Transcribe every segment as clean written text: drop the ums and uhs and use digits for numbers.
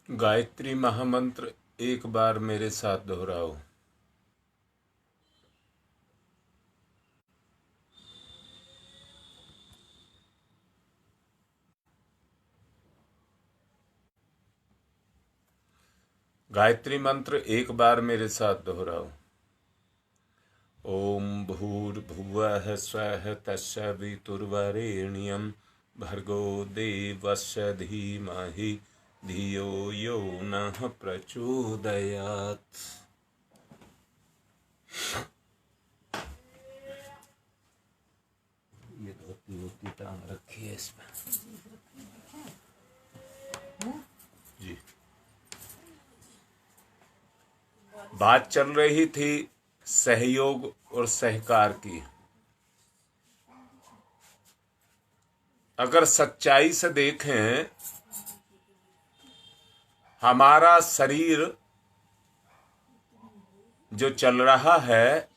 गायत्री महामंत्र एक बार मेरे साथ दोहराओ। गायत्री मंत्र एक बार मेरे साथ दोहराओ। ओम भूर्भुवः स्वः तत्सवितुर्वरेण्यं भर्गो देवस्य धीमहि धियो यो नः प्रचोदयात्। ये धोती टांग रखी है इसमें जी। बात चल रही थी सहयोग और सहकार की। अगर सच्चाई से देखें, हमारा शरीर जो चल रहा है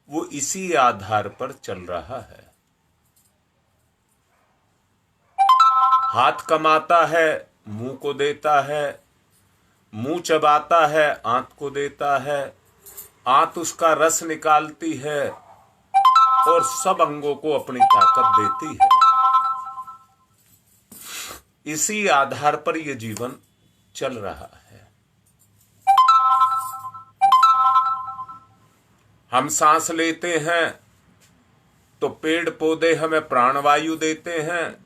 वो इसी आधार पर चल रहा है। हाथ कमाता है, मुंह को देता है, मुंह चबाता है, आंत को देता है, आंत उसका रस निकालती है और सब अंगों को अपनी ताकत देती है। इसी आधार पर यह जीवन चल रहा है। हम सांस लेते हैं तो पेड़ पौधे हमें प्राणवायु देते हैं,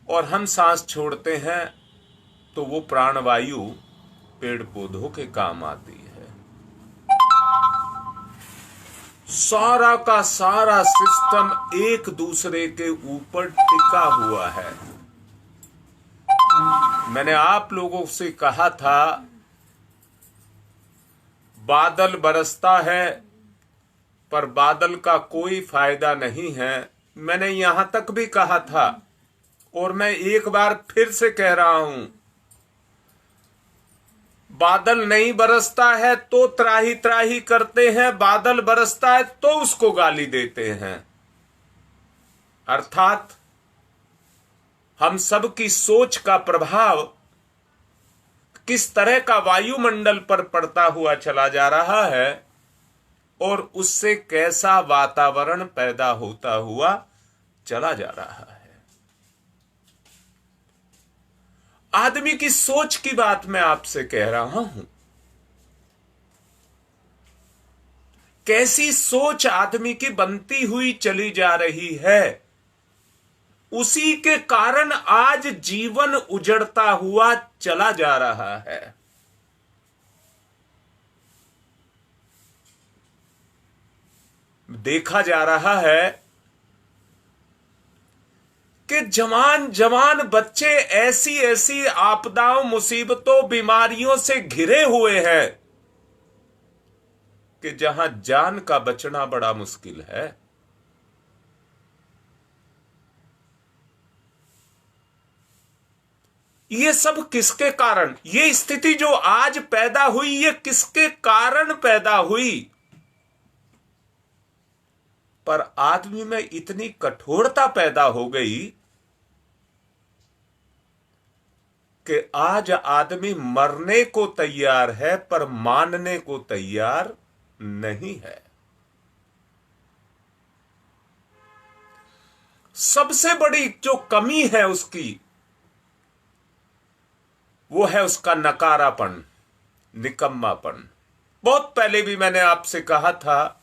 और हम सांस छोड़ते हैं तो वो प्राणवायु पेड़ पौधों के काम आती है। सारा का सारा सिस्टम एक दूसरे के ऊपर टिका हुआ है। मैंने आप लोगों से कहा था, बादल बरसता है पर बादल का कोई फायदा नहीं है। मैंने यहां तक भी कहा था, और मैं एक बार फिर से कह रहा हूं, बादल नहीं बरसता है तो त्राही त्राही करते हैं, बादल बरसता है तो उसको गाली देते हैं। अर्थात हम सब की सोच का प्रभाव किस तरह का वायुमंडल पर पड़ता हुआ चला जा रहा है, और उससे कैसा वातावरण पैदा होता हुआ चला जा रहा है। आदमी की सोच की बात मैं आपसे कह रहा हूं। कैसी सोच आदमी की बनती हुई चली जा रही है, उसी के कारण आज जीवन उजड़ता हुआ चला जा रहा है। देखा जा रहा है कि जवान जवान बच्चे ऐसी ऐसी आपदाओं, मुसीबतों, बीमारियों से घिरे हुए हैं कि जहां जान का बचना बड़ा मुश्किल है। ये सब किसके कारण, ये स्थिति जो आज पैदा हुई, ये किसके कारण पैदा हुई? पर आदमी में इतनी कठोरता पैदा हो गई कि आज आदमी मरने को तैयार है पर मानने को तैयार नहीं है। सबसे बड़ी जो कमी है उसकी, वो है उसका नकारापन, निकम्मापन। बहुत पहले भी मैंने आपसे कहा था,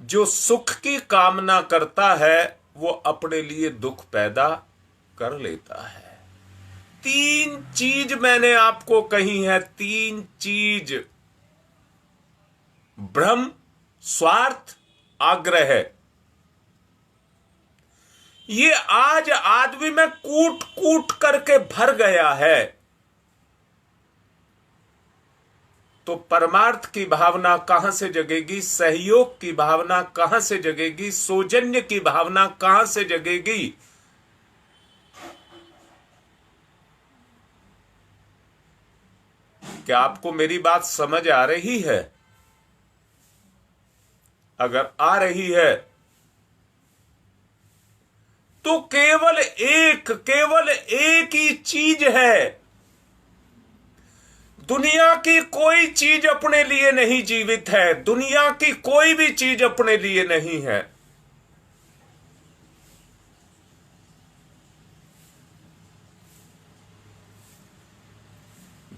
जो सुख की कामना करता है वो अपने लिए दुख पैदा कर लेता है। 3 चीज मैंने आपको कही है, 3 चीज: भ्रम, स्वार्थ, आग्रह। ये आज आदमी में कूट कूट करके भर गया है। तो परमार्थ की भावना कहां से जगेगी? सहयोग की भावना कहां से जगेगी? सौजन्य की भावना कहां से जगेगी? क्या आपको मेरी बात समझ आ रही है? अगर आ रही है तो केवल एक ही चीज है। दुनिया की कोई चीज अपने लिए नहीं जीवित है, दुनिया की कोई भी चीज अपने लिए नहीं है।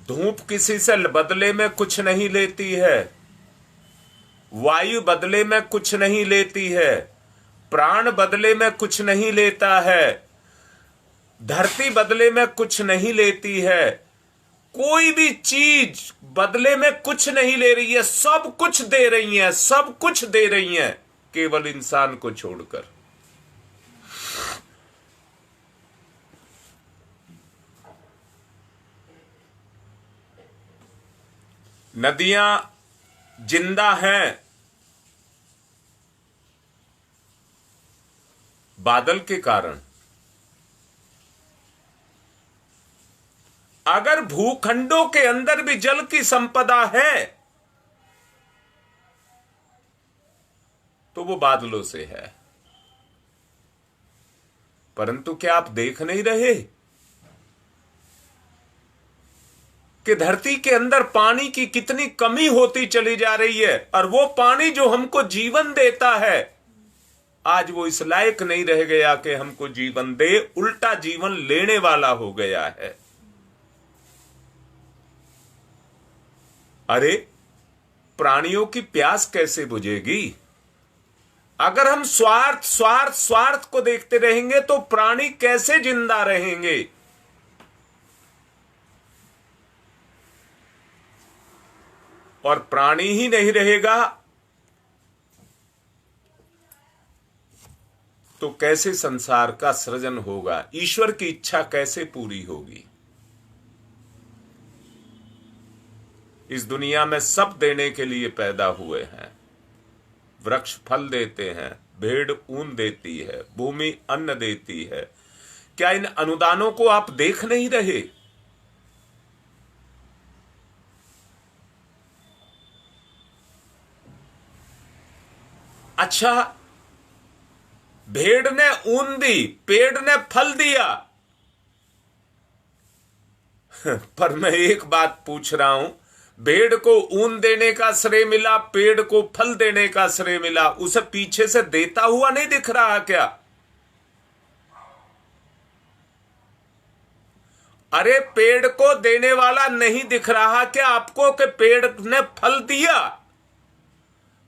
धूप किसी से बदले में कुछ नहीं लेती है, वायु बदले में कुछ नहीं लेती है, प्राण बदले में कुछ नहीं लेता है, धरती बदले में कुछ नहीं लेती है, कोई भी चीज बदले में कुछ नहीं ले रही है। सब कुछ दे रही है, सब कुछ दे रही है, केवल इंसान को छोड़कर। नदियां जिंदा हैं बादल के कारण। अगर भूखंडों के अंदर भी जल की संपदा है तो वो बादलों से है। परंतु क्या आप देख नहीं रहे कि धरती के अंदर पानी की कितनी कमी होती चली जा रही है, और वो पानी जो हमको जीवन देता है आज वो इस लायक नहीं रह गया कि हमको जीवन दे, उल्टा जीवन लेने वाला हो गया है। अरे प्राणियों की प्यास कैसे बुझेगी? अगर हम स्वार्थ स्वार्थ स्वार्थ को देखते रहेंगे तो प्राणी कैसे जिंदा रहेंगे? और प्राणी ही नहीं रहेगा तो कैसे संसार का सृजन होगा? ईश्वर की इच्छा कैसे पूरी होगी? इस दुनिया में सब देने के लिए पैदा हुए हैं। वृक्ष फल देते हैं, भेड़ ऊन देती है, भूमि अन्न देती है। क्या इन अनुदानों को आप देख नहीं रहे? अच्छा, भेड़ ने ऊन दी, पेड़ ने फल दिया, पर मैं एक बात पूछ रहा हूं, भेड़ को ऊन देने का श्रेय मिला, पेड़ को फल देने का श्रेय मिला, उसे पीछे से देता हुआ नहीं दिख रहा क्या? अरे पेड़ को देने वाला नहीं दिख रहा क्या आपको कि पेड़ ने फल दिया,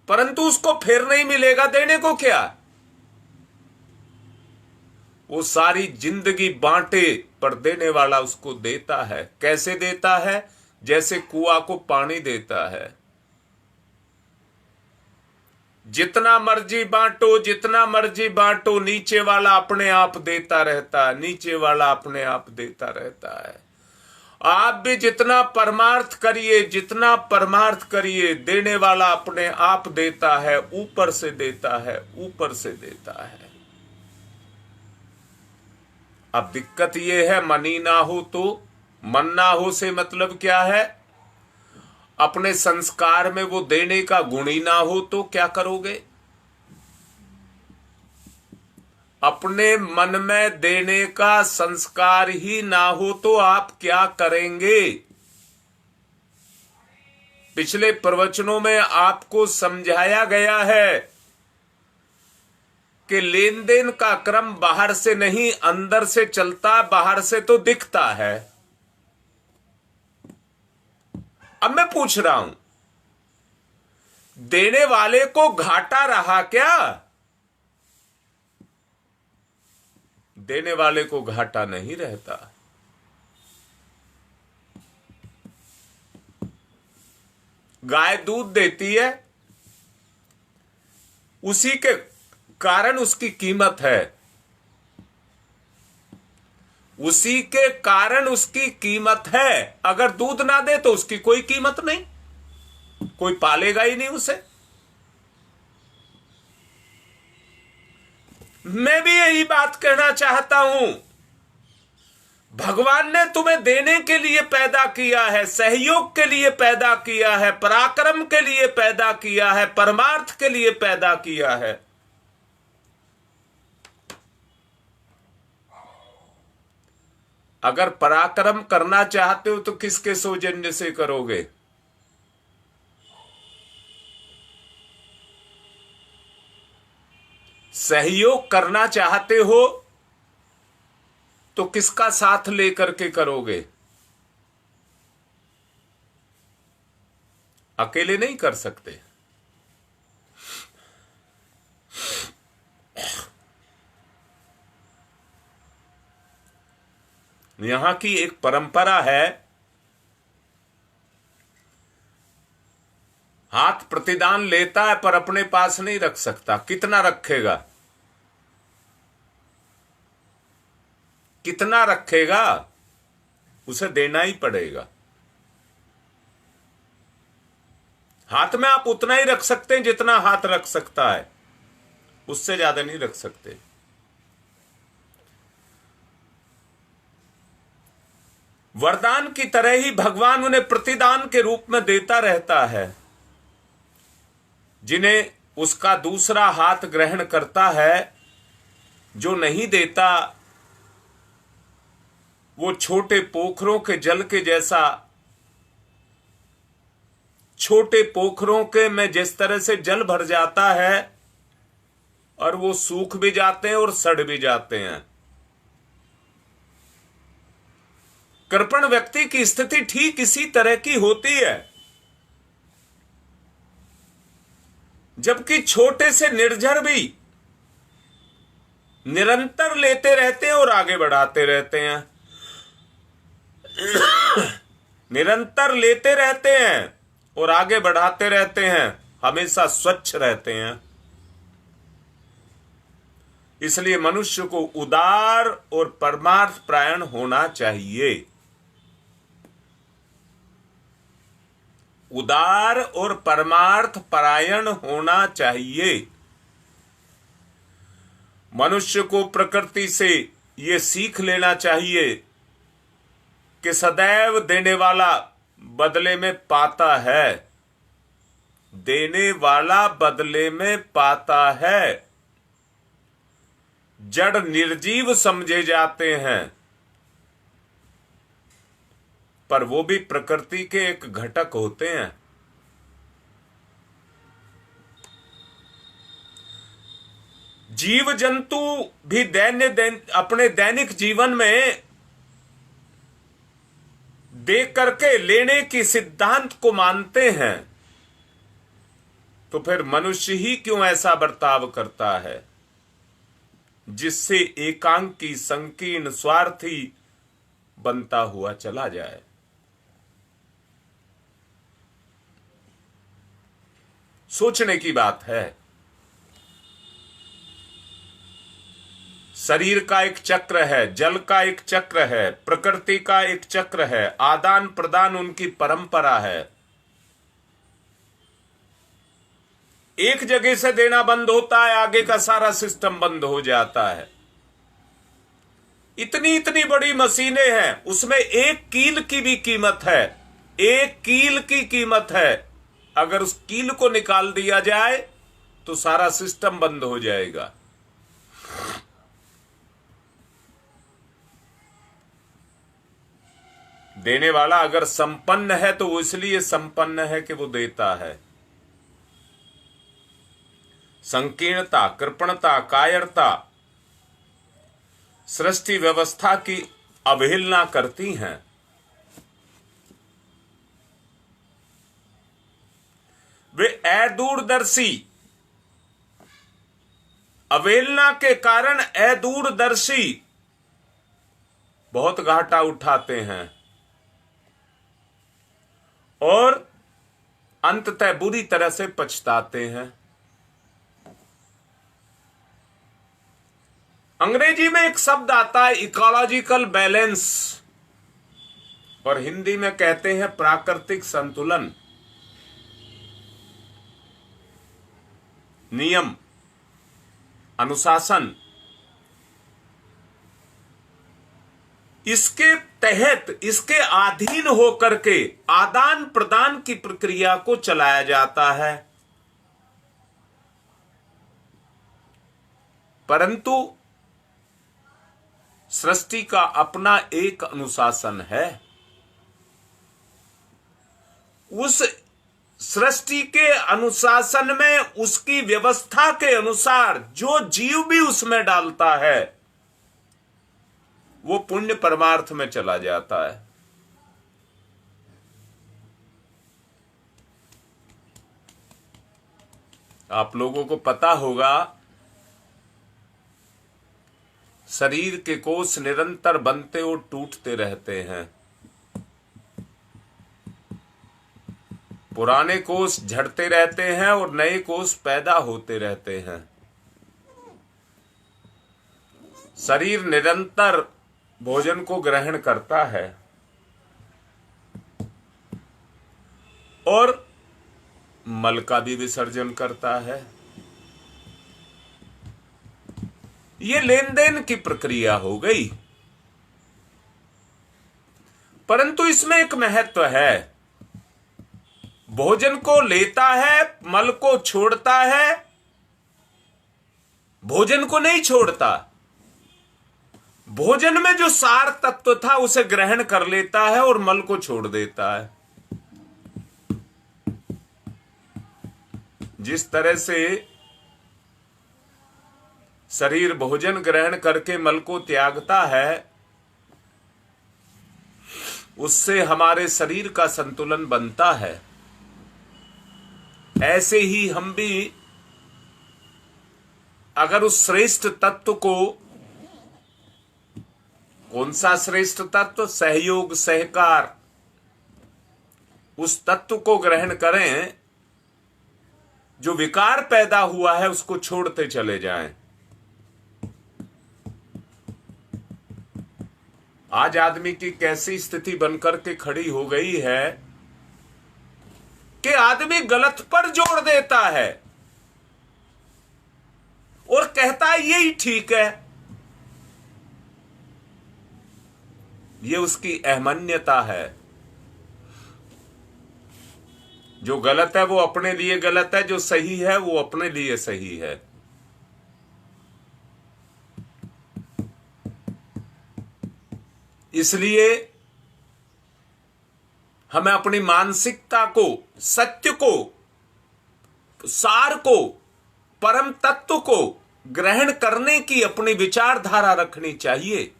परंतु उसको फिर नहीं मिलेगा देने को? क्या वो सारी जिंदगी बांटे पर देने वाला उसको देता है। कैसे देता है? जैसे कुआं को पानी देता है। जितना मर्जी बांटो, जितना मर्जी बांटो, नीचे वाला अपने आप देता रहता है, नीचे वाला अपने आप देता रहता है। आप भी जितना परमार्थ करिए, जितना परमार्थ करिए, देने वाला अपने आप देता है, ऊपर से देता है, ऊपर से देता है। अब दिक्कत यह है, मनी ना हो तो, मन ना हो से मतलब क्या है? अपने संस्कार में वो देने का गुण ही ना हो तो क्या करोगे? अपने मन में देने का संस्कार ही ना हो तो आप क्या करेंगे? पिछले प्रवचनों में आपको समझाया गया है कि लेन देन का क्रम बाहर से नहीं अंदर से चलता, बाहर से तो दिखता है। अब मैं पूछ रहा हूं, देने वाले को घाटा रहा क्या? देने वाले को घाटा नहीं रहता। गाय दूध देती है, उसी के कारण उसकी कीमत है, उसी के कारण उसकी कीमत है। अगर दूध ना दे तो उसकी कोई कीमत नहीं, कोई पालेगा ही नहीं उसे। मैं भी यही बात कहना चाहता हूं, भगवान ने तुम्हें देने के लिए पैदा किया है, सहयोग के लिए पैदा किया है, पराक्रम के लिए पैदा किया है, परमार्थ के लिए पैदा किया है। अगर पराक्रम करना चाहते हो तो किसके सौजन्य से करोगे? सहयोग करना चाहते हो तो किसका साथ लेकर के करोगे? अकेले नहीं कर सकते। यहां की एक परंपरा है, हाथ प्रतिदान लेता है पर अपने पास नहीं रख सकता। कितना रखेगा? कितना रखेगा? उसे देना ही पड़ेगा। हाथ में आप उतना ही रख सकते हैं जितना हाथ रख सकता है, उससे ज्यादा नहीं रख सकते। वरदान की तरह ही भगवान उन्हें प्रतिदान के रूप में देता रहता है। जिन्हें उसका दूसरा हाथ ग्रहण करता है, जो नहीं देता, वो छोटे पोखरों के जल के जैसा, छोटे पोखरों के में जिस तरह से जल भर जाता है और वो सूख भी जाते हैं और सड़ भी जाते हैं। कृपण व्यक्ति की स्थिति ठीक इसी तरह की होती है। जबकि छोटे से निर्झर भी निरंतर लेते रहते हैं और आगे बढ़ाते रहते हैं। निरंतर लेते रहते हैं और आगे बढ़ाते रहते हैं, हमेशा स्वच्छ रहते हैं। इसलिए मनुष्य को उदार और परमार्थ परायण होना चाहिए। उदार और परमार्थ परायण होना चाहिए। मनुष्य को प्रकृति से यह सीख लेना चाहिए कि सदैव देने वाला बदले में पाता है। देने वाला बदले में पाता है। जड़ निर्जीव समझे जाते हैं, पर वो भी प्रकृति के एक घटक होते हैं। जीव जंतु भी अपने दैनिक जीवन में दे करके लेने की सिद्धांत को मानते हैं, तो फिर मनुष्य ही क्यों ऐसा बर्ताव करता है जिससे एकांकी, संकीर्ण, स्वार्थी बनता हुआ चला जाए? सोचने की बात है। शरीर का एक चक्र है, जल का एक चक्र है, प्रकृति का एक चक्र है, आदान प्रदान उनकी परंपरा है। एक जगह से देना बंद होता है, आगे का सारा सिस्टम बंद हो जाता है। इतनी इतनी बड़ी मशीनें हैं, उसमें एक कील की भी कीमत है। एक कील की कीमत है। अगर उस कील को निकाल दिया जाए तो सारा सिस्टम बंद हो जाएगा। देने वाला अगर संपन्न है तो वो इसलिए संपन्न है कि वो देता है। संकीर्णता, कृपणता, कायरता सृष्टि व्यवस्था की अवहेलना करती हैं। वे अदूरदर्शी, अवहेलना के कारण अदूरदर्शी बहुत घाटा उठाते हैं और अंततः बुरी तरह से पछताते हैं। अंग्रेजी में एक शब्द आता है इकोलॉजिकल बैलेंस, और हिंदी में कहते हैं प्राकृतिक संतुलन। नियम, अनुशासन, इसके तहत, इसके अधीन होकर के आदान प्रदान की प्रक्रिया को चलाया जाता है। परंतु सृष्टि का अपना एक अनुशासन है। उस सृष्टि के अनुशासन में, उसकी व्यवस्था के अनुसार जो जीव भी उसमें डालता है वो पुण्य परमार्थ में चला जाता है। आप लोगों को पता होगा, शरीर के कोष निरंतर बनते और टूटते रहते हैं। पुराने कोष झड़ते रहते हैं और नए कोष पैदा होते रहते हैं। शरीर निरंतर भोजन को ग्रहण करता है और मल का भी विसर्जन करता है। ये लेन देन की प्रक्रिया हो गई। परंतु इसमें एक महत्व है। भोजन को लेता है, मल को छोड़ता है, भोजन को नहीं छोड़ता। भोजन में जो सार तत्व था उसे ग्रहण कर लेता है और मल को छोड़ देता है। जिस तरह से शरीर भोजन ग्रहण करके मल को त्यागता है, उससे हमारे शरीर का संतुलन बनता है। ऐसे ही हम भी अगर उस श्रेष्ठ तत्व को, कौन सा श्रेष्ठ तत्व? सहयोग, सहकार, उस तत्व को ग्रहण करें, जो विकार पैदा हुआ है उसको छोड़ते चले जाएं। आज आदमी की कैसी स्थिति बनकर के खड़ी हो गई है कि आदमी गलत पर जोड़ देता है और कहता है यही ठीक है। ये उसकी अहमन्यता है। जो गलत है वो अपने लिए गलत है, जो सही है वो अपने लिए सही है। इसलिए हमें अपनी मानसिकता को, सत्य को, सार को, परम तत्व को ग्रहण करने की अपनी विचारधारा रखनी चाहिए।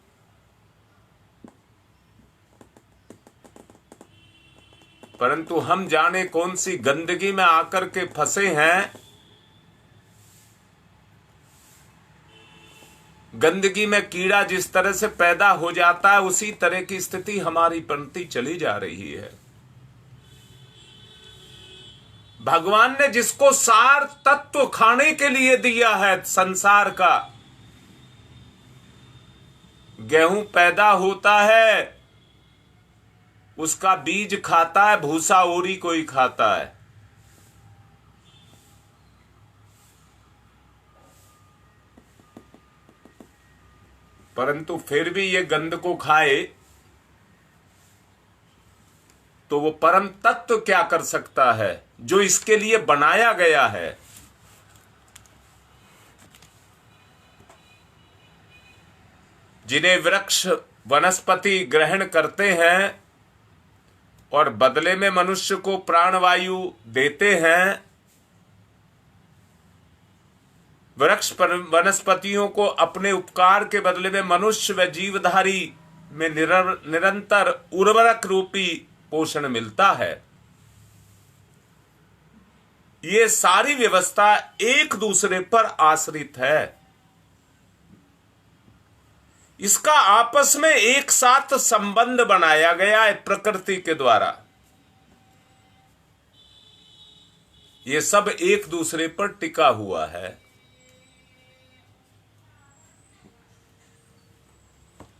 परंतु हम जाने कौन सी गंदगी में आकर के फंसे हैं। गंदगी में कीड़ा जिस तरह से पैदा हो जाता है, उसी तरह की स्थिति हमारी बनती चली जा रही है। भगवान ने जिसको सार तत्व खाने के लिए दिया है संसार का, गेहूं पैदा होता है, उसका बीज खाता है, भूसा ओरी कोई खाता है। परंतु फिर भी ये गंध को खाए तो वो परम तत्व क्या कर सकता है जो इसके लिए बनाया गया है। जिन्हें वृक्ष वनस्पति ग्रहण करते हैं और बदले में मनुष्य को प्राणवायु देते हैं, वृक्ष वनस्पतियों को अपने उपकार के बदले में मनुष्य व जीवधारी में निरंतर उर्वरक रूपी पोषण मिलता है। ये सारी व्यवस्था एक दूसरे पर आश्रित है। इसका आपस में एक साथ संबंध बनाया गया है प्रकृति के द्वारा। ये सब एक दूसरे पर टिका हुआ है।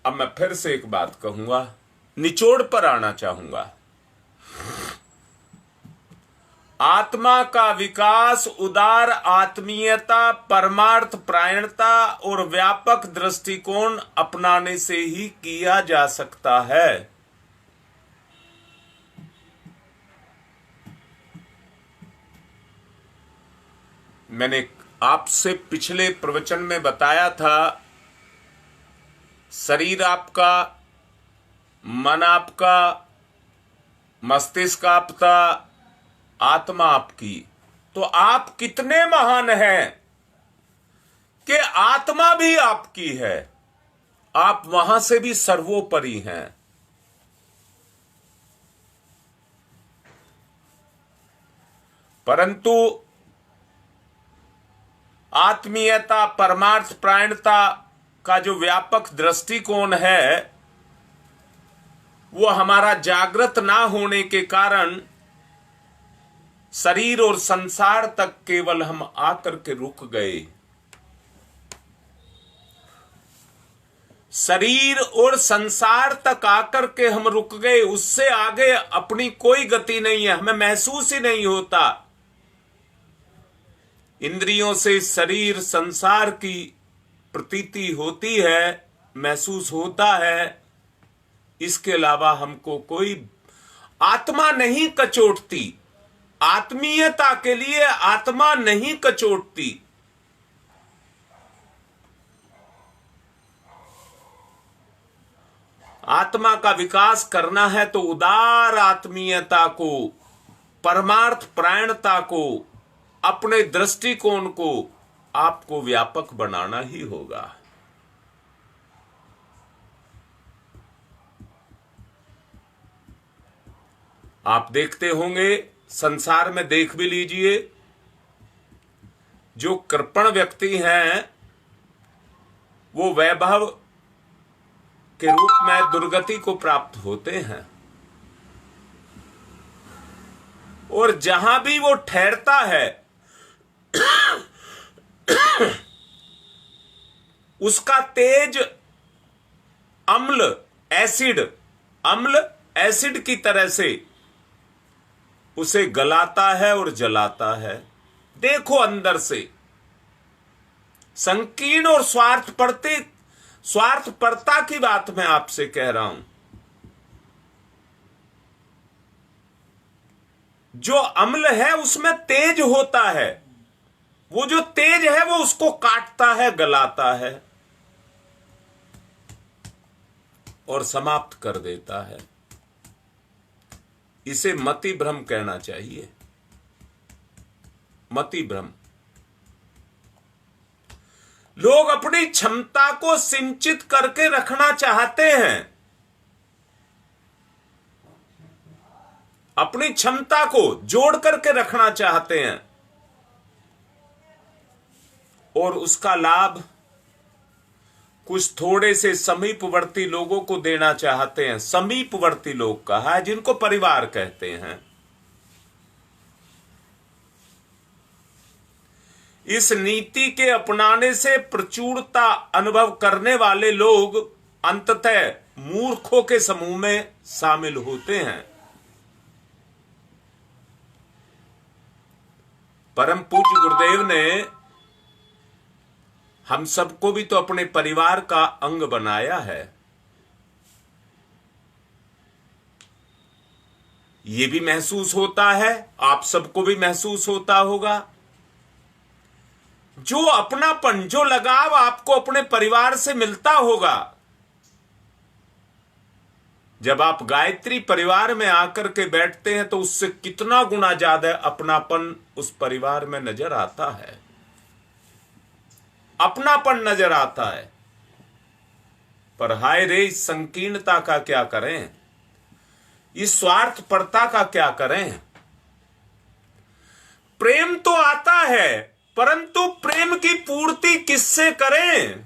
अब मैं फिर से एक बात कहूंगा, निचोड़ पर आना चाहूंगा। आत्मा का विकास उदार आत्मीयता, परमार्थ परायणता और व्यापक दृष्टिकोण अपनाने से ही किया जा सकता है। मैंने आपसे पिछले प्रवचन में बताया था, शरीर आपका, मन आपका, मस्तिष्क आपका, आत्मा आपकी, तो आप कितने महान हैं कि आत्मा भी आपकी है, आप वहां से भी सर्वोपरि हैं। परंतु आत्मीयता, परमार्थ परायणता का जो व्यापक दृष्टिकोण है वो हमारा जागृत ना होने के कारण शरीर और संसार तक केवल हम आकर के रुक गए। शरीर और संसार तक आकर के हम रुक गए, उससे आगे अपनी कोई गति नहीं है, हमें महसूस ही नहीं होता। इंद्रियों से शरीर संसार की प्रतीति होती है, महसूस होता है, इसके अलावा हमको कोई आत्मा नहीं कचोटती। आत्मीयता के लिए आत्मा नहीं कचोटती। आत्मा का विकास करना है तो उदार आत्मीयता को, परमार्थ परायणता को, अपने दृष्टिकोण को आपको व्यापक बनाना ही होगा। आप देखते होंगे, संसार में देख भी लीजिए, जो कृपण व्यक्ति हैं वो वैभव के रूप में दुर्गति को प्राप्त होते हैं, और जहां भी वो ठहरता है उसका तेज अम्ल एसिड की तरह से उसे गलाता है और जलाता है। देखो अंदर से संकीर्ण और स्वार्थपरता की बात मैं आपसे कह रहा हूं। जो अम्ल है उसमें तेज होता है, वो जो तेज है वो उसको काटता है, गलाता है और समाप्त कर देता है। इसे मति भ्रम कहना चाहिए, मति भ्रम। लोग अपनी क्षमता को सिंचित करके रखना चाहते हैं, अपनी क्षमता को जोड़ करके रखना चाहते हैं और उसका लाभ कुछ थोड़े से समीपवर्ती लोगों को देना चाहते हैं। समीपवर्ती लोग कहा है, जिनको परिवार कहते हैं। इस नीति के अपनाने से प्रचुरता अनुभव करने वाले लोग अंततः मूर्खों के समूह में शामिल होते हैं। परम पूज्य गुरुदेव ने हम सबको भी तो अपने परिवार का अंग बनाया है। ये भी महसूस होता है, आप सबको भी महसूस होता होगा। जो अपनापन, जो लगाव आपको अपने परिवार से मिलता होगा, जब आप गायत्री परिवार में आकर के बैठते हैं तो उससे कितना गुना ज्यादा अपनापन उस परिवार में नजर आता है, अपनापन नजर आता है। पर हाय रे, इस संकीर्णता का क्या करें, इस स्वार्थपरता का क्या करें। प्रेम तो आता है, परंतु प्रेम की पूर्ति किससे करें।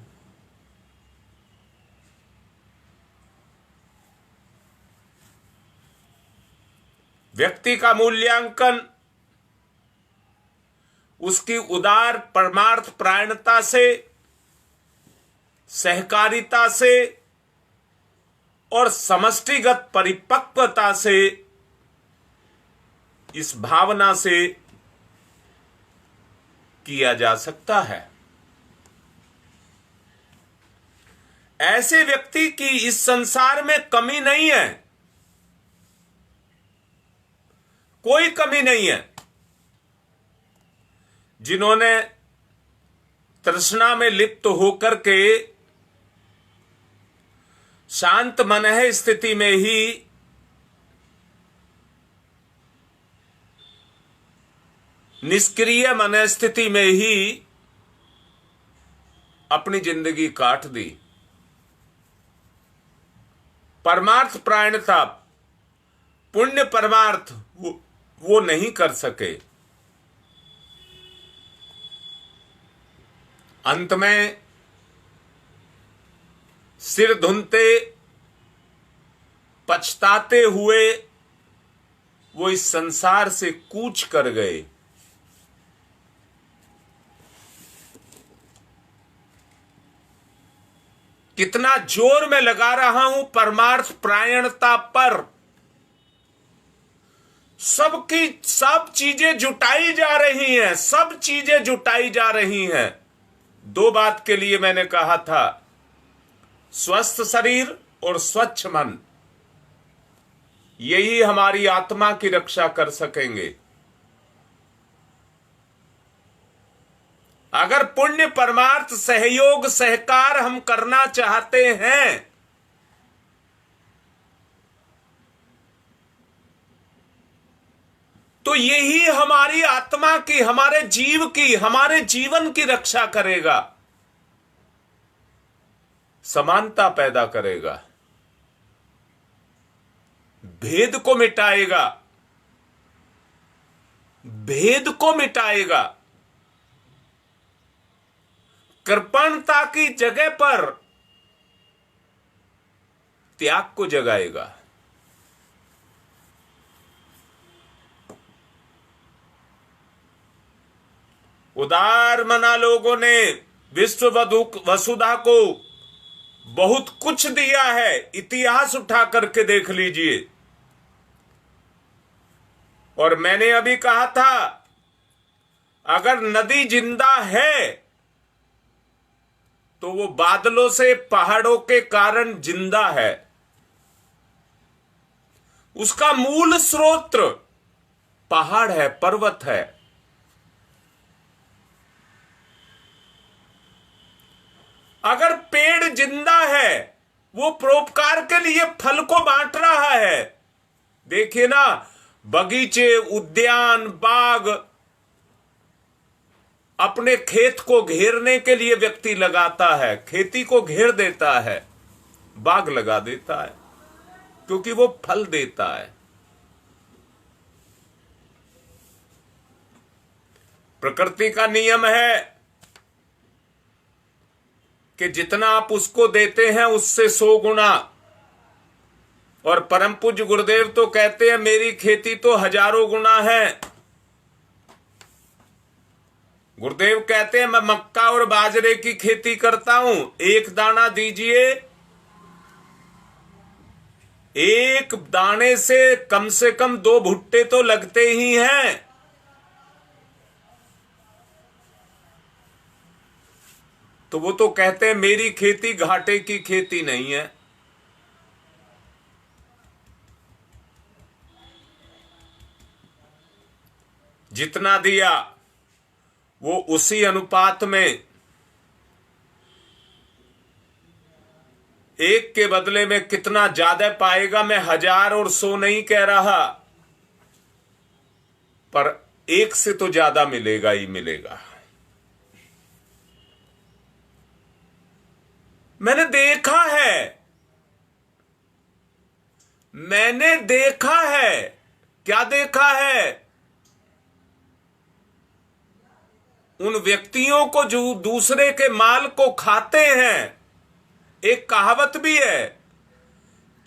व्यक्ति का मूल्यांकन उसकी उदार परमार्थ परायणता से, सहकारिता से और समष्टिगत परिपक्वता से, इस भावना से किया जा सकता है। ऐसे व्यक्ति की इस संसार में कमी नहीं है, कोई कमी नहीं है। जिन्होंने तृष्णा में लिप्त होकर के शांत मन है स्थिति में ही निष्क्रिय मन स्थिति में ही अपनी जिंदगी काट दी। परमार्थ परायणता, पुण्य परमार्थ वो नहीं कर सके। अंत में सिर धुनते पछताते हुए वो इस संसार से कूच कर गए। कितना जोर मैं लगा रहा हूं परमार्थ परायणता पर, सबकी सब चीजें जुटाई जा रही हैं, सब चीजें जुटाई जा रही हैं। दो बात के लिए मैंने कहा था, स्वस्थ शरीर और स्वच्छ मन, यही हमारी आत्मा की रक्षा कर सकेंगे। अगर पुण्य परमार्थ सहयोग सहकार हम करना चाहते हैं तो यही हमारी आत्मा की, हमारे जीव की, हमारे जीवन की रक्षा करेगा, समानता पैदा करेगा, भेद को मिटाएगा, भेद को मिटाएगा, कृपणता की जगह पर त्याग को जगाएगा। उदार मना लोगों ने विश्व वसुधा को बहुत कुछ दिया है, इतिहास उठा करके देख लीजिए। और मैंने अभी कहा था, अगर नदी जिंदा है तो वो बादलों से, पहाड़ों के कारण जिंदा है। उसका मूल स्रोत पहाड़ है, पर्वत है। अगर पेड़ जिंदा है, वो परोपकार के लिए फल को बांट रहा है। देखिए ना, बगीचे, उद्यान, बाग, अपने खेत को घेरने के लिए व्यक्ति लगाता है, खेती को घेर देता है, बाग लगा देता है, क्योंकि वो फल देता है। प्रकृति का नियम है कि जितना आप उसको देते हैं उससे 100 गुना। और परम पूज्य गुरुदेव तो कहते हैं, मेरी खेती तो हजारों गुना है। गुरुदेव कहते हैं, मैं मक्का और बाजरे की खेती करता हूं, एक दाना दीजिए, एक दाने से कम 2 भुट्टे तो लगते ही हैं। तो वो तो कहते हैं, मेरी खेती घाटे की खेती नहीं है। जितना दिया वो उसी अनुपात में, एक के बदले में कितना ज्यादा पाएगा, मैं 1000 और 100 नहीं कह रहा, पर एक से तो ज्यादा मिलेगा ही मिलेगा। मैंने देखा है, क्या देखा है? उन व्यक्तियों को जो दूसरे के माल को खाते हैं। एक कहावत भी है,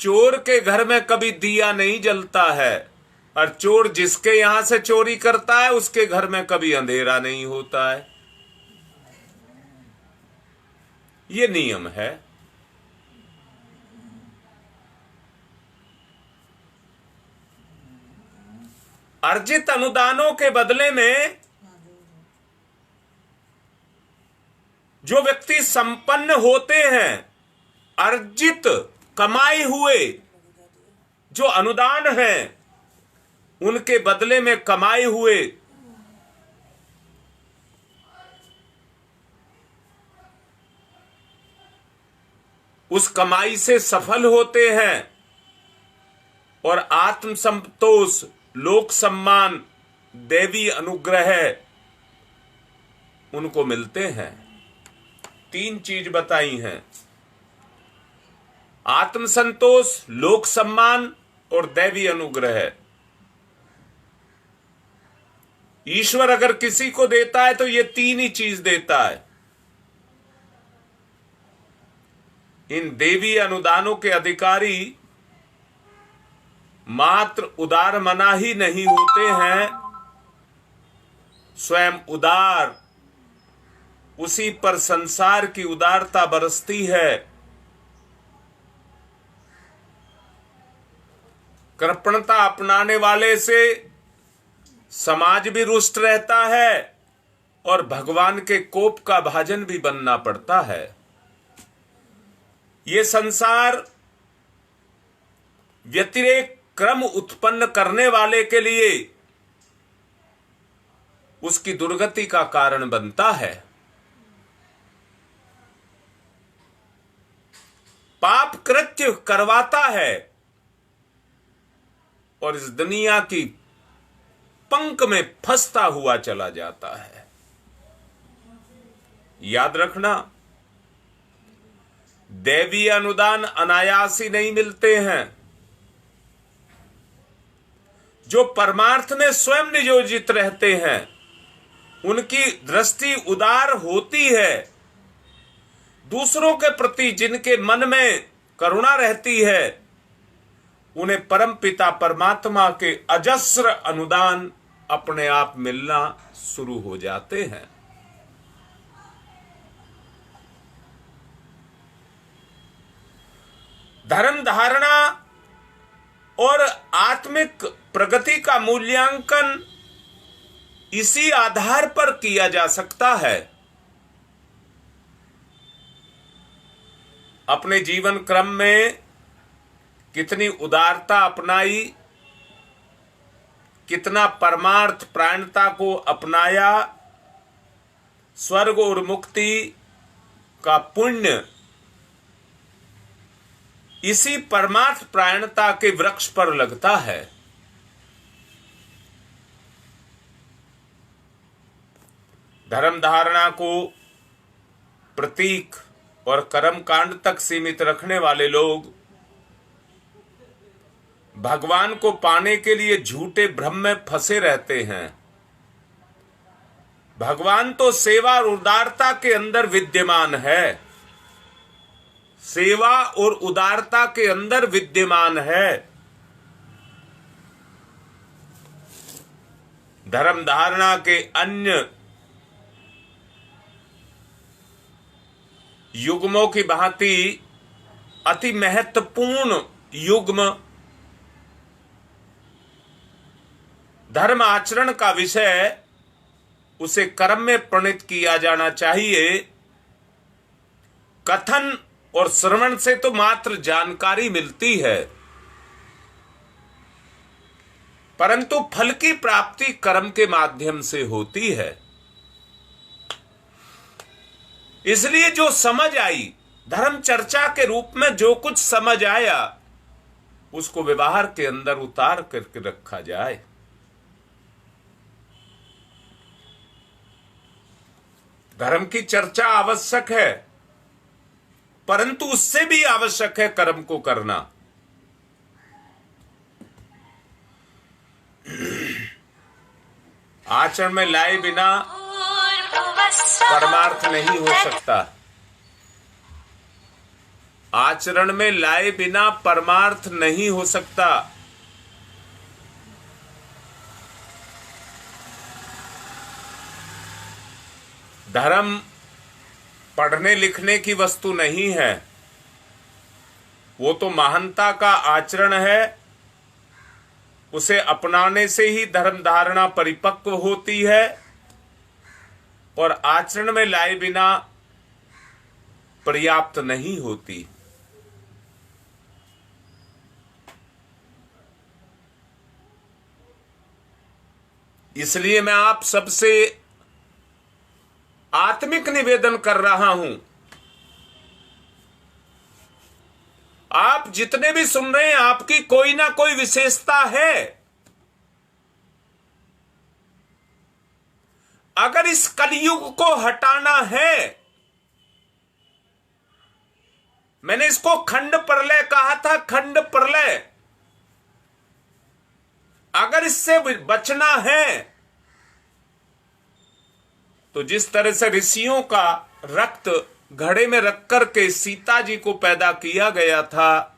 चोर के घर में कभी दिया नहीं जलता है, और चोर जिसके यहां से चोरी करता है उसके घर में कभी अंधेरा नहीं होता है। ये नियम है। अर्जित अनुदानों के बदले में जो व्यक्ति संपन्न होते हैं, अर्जित कमाए हुए जो अनुदान हैं, उनके बदले में कमाए हुए उस कमाई से सफल होते हैं और आत्म संतोष, लोक सम्मान, देवी अनुग्रह उनको मिलते हैं। 3 चीज बताई हैं, आत्म संतोष, लोक सम्मान और दैवी अनुग्रह। ईश्वर अगर किसी को देता है तो ये 3 ही चीज देता है। इन देवी अनुदानों के अधिकारी मात्र उदार मना ही नहीं होते हैं, स्वयं उदार, उसी पर संसार की उदारता बरसती है। कृपणता अपनाने वाले से समाज भी रुष्ट रहता है और भगवान के कोप का भाजन भी बनना पड़ता है। ये संसार व्यतिरेक क्रम उत्पन्न करने वाले के लिए उसकी दुर्गति का कारण बनता है। पाप कृत्य करवाता है और इस दुनिया की पंख में फंसता हुआ चला जाता है। याद रखना, दैवी अनुदान अनायास ही नहीं मिलते हैं। जो परमार्थ में स्वयं नियोजित रहते हैं, उनकी दृष्टि उदार होती है। दूसरों के प्रति जिनके मन में करुणा रहती है, उन्हें परमपिता परमात्मा के अजस्र अनुदान अपने आप मिलना शुरू हो जाते हैं। धर्म धारणा और आत्मिक प्रगति का मूल्यांकन इसी आधार पर किया जा सकता है। अपने जीवन क्रम में कितनी उदारता अपनाई, कितना परमार्थ प्राणता को अपनाया, स्वर्ग और मुक्ति का पुण्य इसी परमार्थ प्राणता के वृक्ष पर लगता है। धर्म धारणा को प्रतीक और कर्म कांड तक सीमित रखने वाले लोग भगवान को पाने के लिए झूठे भ्रम में फंसे रहते हैं। भगवान तो सेवा और उदारता के अंदर विद्यमान है, सेवा और उदारता के अंदर विद्यमान है। धर्म धारणा के अन्य युग्मों की भांति अति महत्वपूर्ण युग्म धर्म आचरण का विषय उसे कर्म में प्रणीत किया जाना चाहिए। कथन और श्रवण से तो मात्र जानकारी मिलती है, परंतु फल की प्राप्ति कर्म के माध्यम से होती है। इसलिए जो समझ आई, धर्म चर्चा के रूप में जो कुछ समझ आया, उसको व्यवहार के अंदर उतार करके रखा जाए। धर्म की चर्चा आवश्यक है, परंतु उससे भी आवश्यक है कर्म को करना। आचरण में लाए बिना परमार्थ नहीं हो सकता। आचरण में लाए बिना परमार्थ नहीं हो सकता। धर्म पढ़ने लिखने की वस्तु नहीं है, वो तो महानता का आचरण है। उसे अपनाने से ही धर्म धारणा परिपक्व होती है और आचरण में लाए बिना पर्याप्त नहीं होती। इसलिए मैं आप सबसे आत्मिक निवेदन कर रहा हूं आप जितने भी सुन रहे हैं, आपकी कोई ना कोई विशेषता है। अगर इस कलयुग को हटाना है, मैंने इसको खंड प्रलय कहा था, खंड प्रलय, अगर इससे बचना है तो जिस तरह से ऋषियों का रक्त घड़े में रख करके सीता जी को पैदा किया गया था,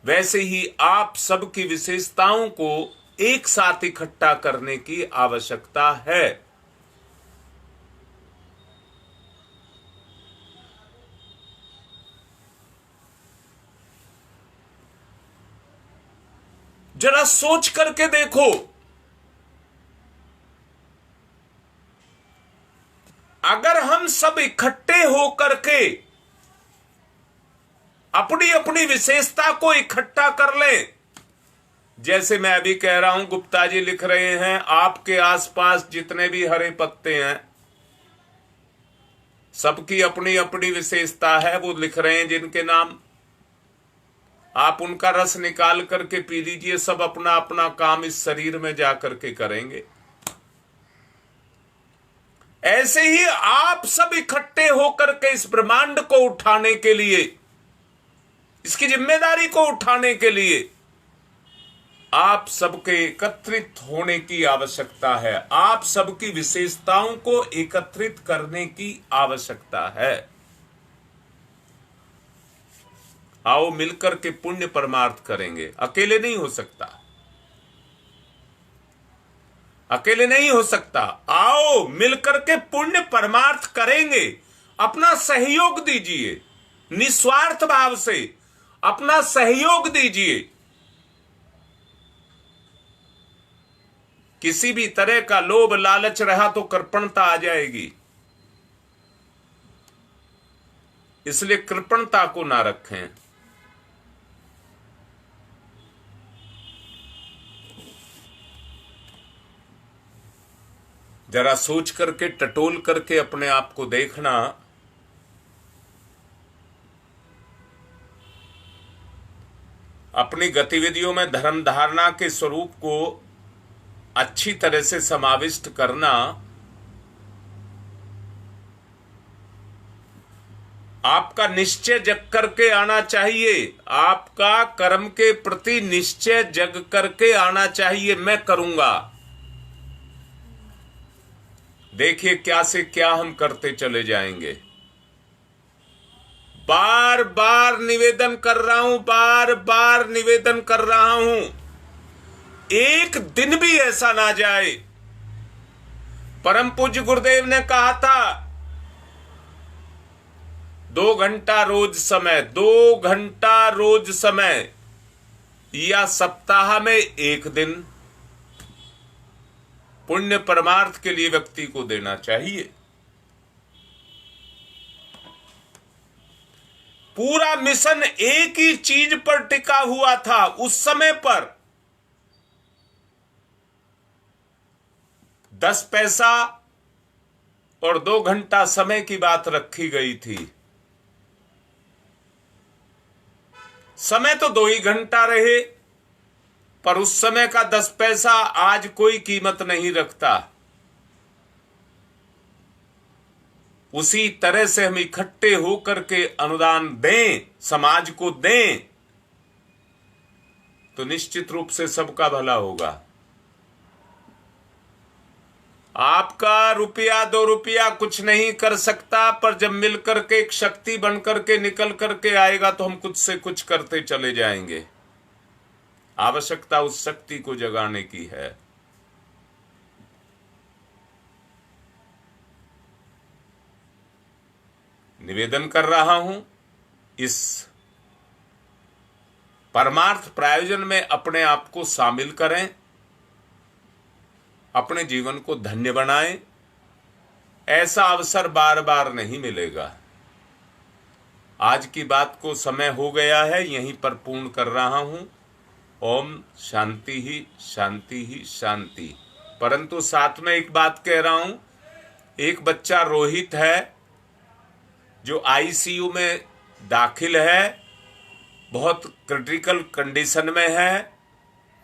वैसे ही आप सबकी विशेषताओं को एक साथ इकट्ठा करने की आवश्यकता है। जरा सोच करके देखो, अगर हम सब इकट्ठे होकर के अपनी अपनी विशेषता को इकट्ठा कर लें, जैसे मैं अभी कह रहा हूं, गुप्ता जी लिख रहे हैं, आपके आसपास जितने भी हरे पत्ते हैं सबकी अपनी अपनी विशेषता है, वो लिख रहे हैं जिनके नाम, आप उनका रस निकाल करके पी लीजिए, सब अपना अपना काम इस शरीर में जाकर के करेंगे। ऐसे ही आप सब इकट्ठे होकर के इस ब्रह्मांड को उठाने के लिए, इसकी जिम्मेदारी को उठाने के लिए आप सबके एकत्रित होने की आवश्यकता है। आप सबकी विशेषताओं को एकत्रित करने की आवश्यकता है। आओ मिलकर के पुण्य परमार्थ करेंगे। अकेले नहीं हो सकता, अकेले नहीं हो सकता। आओ मिलकर के पुण्य परमार्थ करेंगे। अपना सहयोग दीजिए, निस्वार्थ भाव से अपना सहयोग दीजिए। किसी भी तरह का लोभ लालच रहा तो कृपणता आ जाएगी, इसलिए कृपणता को ना रखें। जरा सोच करके, टटोल करके अपने आप को देखना, अपनी गतिविधियों में धर्म धारणा के स्वरूप को अच्छी तरह से समाविष्ट करना, आपका निश्चय जग करके आना चाहिए। आपका कर्म के प्रति निश्चय जग करके आना चाहिए, मैं करूंगा। देखिए क्या से क्या हम करते चले जाएंगे। बार बार निवेदन कर रहा हूं, बार बार निवेदन कर रहा हूं, एक दिन भी ऐसा ना जाए। परम पूज्य गुरुदेव ने कहा था 2 घंटा रोज समय, 2 घंटा रोज समय, या सप्ताह में 1 दिन पुण्य परमार्थ के लिए व्यक्ति को देना चाहिए। पूरा मिशन एक ही चीज पर टिका हुआ था। उस समय पर 10 पैसा और 2 घंटा समय की बात रखी गई थी। समय तो 2 ही घंटा रहे, पर उस समय का 10 पैसा आज कोई कीमत नहीं रखता। उसी तरह से हम इकट्ठे होकर के अनुदान दें, समाज को दें, तो निश्चित रूप से सबका भला होगा। आपका रुपया 2 रुपया कुछ नहीं कर सकता, पर जब मिलकर के एक शक्ति बनकर के निकल करके आएगा तो हम कुछ से कुछ करते चले जाएंगे। आवश्यकता उस शक्ति को जगाने की है। निवेदन कर रहा हूं, इस परमार्थ प्रायोजन में अपने आप को शामिल करें, अपने जीवन को धन्य बनाएं। ऐसा अवसर बार बार नहीं मिलेगा। आज की बात को समय हो गया है, यहीं पर पूर्ण कर रहा हूं। ओम शांति ही शांति ही शांति। परंतु साथ में एक बात कह रहा हूं, एक बच्चा रोहित है जो आईसीयू में दाखिल है, बहुत क्रिटिकल कंडीशन में है।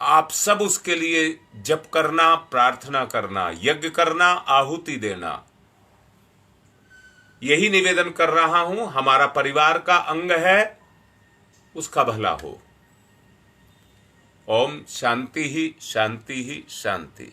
आप सब उसके लिए जप करना, प्रार्थना करना, यज्ञ करना, आहुति देना, यही निवेदन कर रहा हूं। हमारा परिवार का अंग है, उसका भला हो। ओम शांति ही शांति ही शांति।